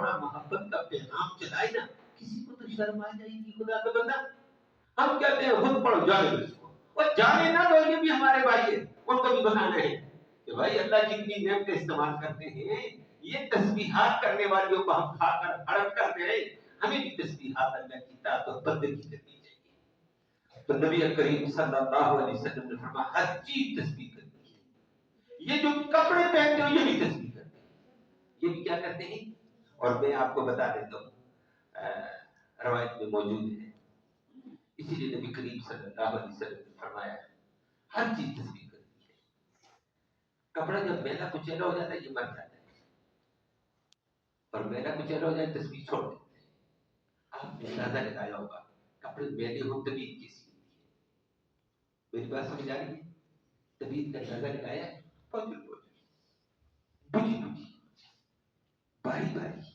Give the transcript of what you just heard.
تھوڑا محبت کا پیغام چلائے نا، کسی کو تو شرم آ جائے گی خدا کا بندہ. ہم کہتے ہیں خود پڑھو جانے اس کو، اور جانے نہ تو یہ بھی ہمارے بھائی ہیں، ان کو بھی بتانا ہے کہ بھائی اللہ جتنی نعمتیں استعمال کرتے ہیں، یہ تسبیحات کرنے والیوں کو ہم کھا کر ہڑپ کرتے ہیں، ہمیں بھی تسبیحات اللہ کی اطاعت اور بندگی کرنی چاہیے. تو نبی کریم صلی اللہ علیہ وسلم نے فرمایا ہر چیز تسبیح کرنی ہے. یہ جو کپڑے پہنتے ہو یہ بھی تسبیح کرتے ہیں، یہ بھی کیا کرتے ہیں. اور میں آپ کو بتا دیتا ہوں، روایت میں موجود ہے، اسی لیے نبی کریم صلی اللہ علیہ وسلم نے فرمایا ہر چیز تسبیح کرتی ہے. کپڑا جب میلا کچیلا ہو جاتا ہے یہ مر جاتا ہے، اور میلا کچیلا ہو جائے تسبیح چھوڑ دیتے ہیں. آپ نے اندازہ لگایا ہوگا کپڑے میلے ہو طبیعت کیسی ہوتی ہے. میری بات سمجھ آ رہی ہے؟ طبیعت کا اندازہ لگایا ہے، بجی بجی باری باری